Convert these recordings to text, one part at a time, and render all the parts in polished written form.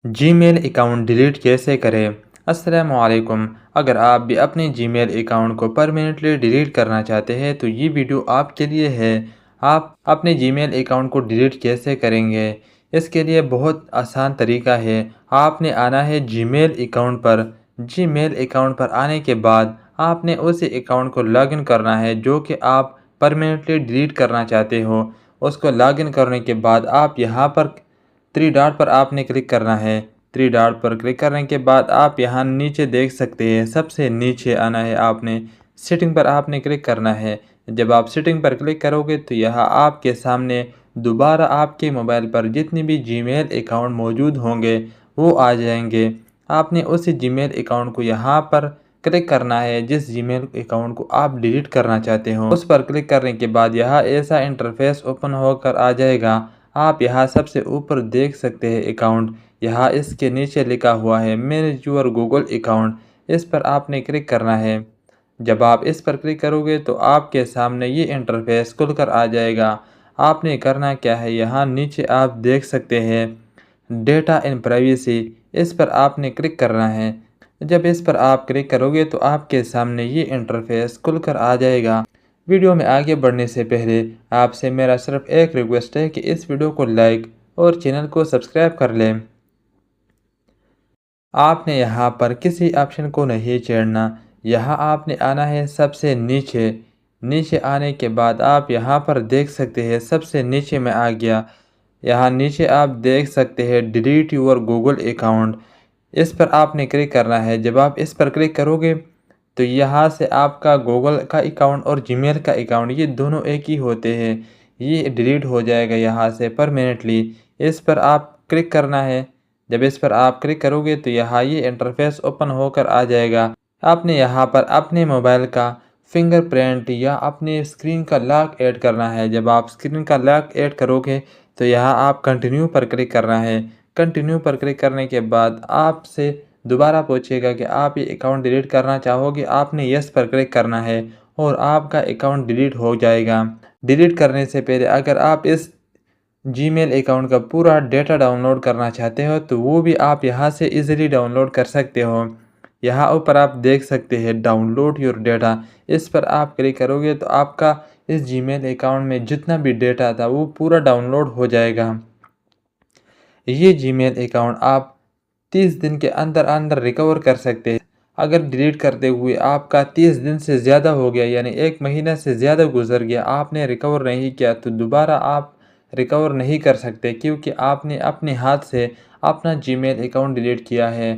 Gmail account delete कैसे करें? अस्सलामुअलैकुम। अगर आप भी अपने जीमेल अकाउंट को परमानेंटली डिलीट करना चाहते हैं तो ये वीडियो आपके लिए है। आप अपने जीमेल अकाउंट को डिलीट कैसे करेंगे? इसके लिए बहुत आसान तरीका है। आपने आना है जीमेल अकाउंट पर। जीमेल अकाउंट पर आने के बाद आपने उस अकाउंट को लॉगिन करना है जो कि आप परमानेंटली डिलीट करना चाहते हो। उसको लॉगिन करने के बाद आप यहाँ पर थ्री डॉट पर आपने क्लिक करना है। थ्री डॉट पर क्लिक करने के बाद आप यहाँ नीचे देख सकते हैं, सबसे नीचे आना है आपने। सेटिंग पर आपने क्लिक करना है। जब आप सेटिंग पर क्लिक करोगे तो यहाँ आपके सामने दोबारा आपके मोबाइल पर जितने भी जीमेल अकाउंट मौजूद होंगे वो आ जाएंगे। आपने उस जीमेल अकाउंट को यहाँ पर क्लिक करना है जिस जीमेल अकाउंट को आप डिलीट करना चाहते हो। उस पर क्लिक करने के बाद यहाँ ऐसा इंटरफेस ओपन होकर आ जाएगा। आप यहाँ सबसे ऊपर देख सकते हैं अकाउंट। यहाँ इसके नीचे लिखा हुआ है मैनेज योर गूगल अकाउंट। इस पर आपने क्लिक करना है। जब आप इस पर क्लिक करोगे तो आपके सामने ये इंटरफेस खुलकर आ जाएगा। आपने करना क्या है, यहाँ नीचे आप देख सकते हैं डेटा इन प्राइवेसी। इस पर आपने क्लिक करना है। जब इस पर आप क्लिक करोगे तो आपके सामने ये इंटरफेस खुलकर आ जाएगा। वीडियो में आगे बढ़ने से पहले आपसे मेरा सिर्फ एक रिक्वेस्ट है कि इस वीडियो को लाइक और चैनल को सब्सक्राइब कर लें। आपने यहाँ पर किसी ऑप्शन को नहीं छेड़ना। यहाँ आपने आना है सबसे नीचे। नीचे आने के बाद आप यहाँ पर देख सकते हैं, सबसे नीचे में आ गया। यहाँ नीचे आप देख सकते हैं डिलीट योर गूगल अकाउंट। इस पर आपने क्लिक करना है। जब आप इस पर क्लिक करोगे तो यहाँ से आपका गूगल का अकाउंट और जीमेल का अकाउंट ये दोनों एक ही होते हैं, ये डिलीट हो जाएगा यहाँ से परमानेंटली। इस पर आप क्लिक करना है। जब इस पर आप क्लिक करोगे तो यहाँ ये इंटरफेस ओपन होकर आ जाएगा। आपने यहाँ पर अपने मोबाइल का फिंगरप्रिंट या अपने स्क्रीन का लॉक ऐड करना है। जब आप स्क्रीन का लॉक ऐड करोगे तो यहाँ आप कंटिन्यू पर क्लिक करना है। कंटिन्यू पर क्लिक करने के बाद आपसे दोबारा पूछेगा कि आप ये अकाउंट डिलीट करना चाहोगे। आपने यस पर क्लिक करना है और आपका अकाउंट डिलीट हो जाएगा। डिलीट करने से पहले अगर आप इस जीमेल अकाउंट का पूरा डेटा डाउनलोड करना चाहते हो तो वो भी आप यहाँ से इजीली डाउनलोड कर सकते हो। यहाँ ऊपर आप देख सकते हैं डाउनलोड योर डेटा। इस पर आप क्लिक करोगे तो आपका इस जीमेल अकाउंट में जितना भी डेटा था वो पूरा डाउनलोड हो जाएगा। ये जीमेल अकाउंट आप 30 दिन के अंदर अंदर रिकवर कर सकते हैं। अगर डिलीट करते हुए आपका 30 दिन से ज़्यादा हो गया, यानी 1 महीना से ज़्यादा गुजर गया, आपने रिकवर नहीं किया तो दोबारा आप रिकवर नहीं कर सकते, क्योंकि आपने अपने हाथ से अपना जीमेल अकाउंट डिलीट किया है।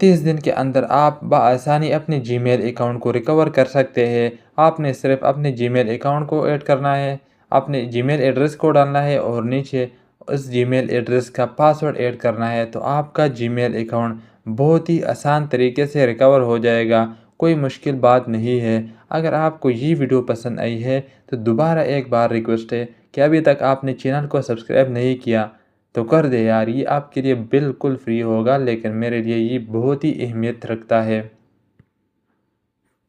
30 दिन के अंदर आप बआसानी अपने जीमेल अकाउंट को रिकवर कर सकते हैं। आपने सिर्फ अपने जीमेल अकाउंट को ऐड करना है, अपने जीमेल एड्रेस को डालना है और नीचे उस जीमेल एड्रेस का पासवर्ड ऐड करना है तो आपका जीमेल अकाउंट बहुत ही आसान तरीके से रिकवर हो जाएगा। कोई मुश्किल बात नहीं है। अगर आपको ये वीडियो पसंद आई है तो दोबारा एक बार रिक्वेस्ट है कि अभी तक आपने चैनल को सब्सक्राइब नहीं किया तो कर दे यार। ये आपके लिए बिल्कुल फ्री होगा लेकिन मेरे लिए ये बहुत ही अहमियत रखता है।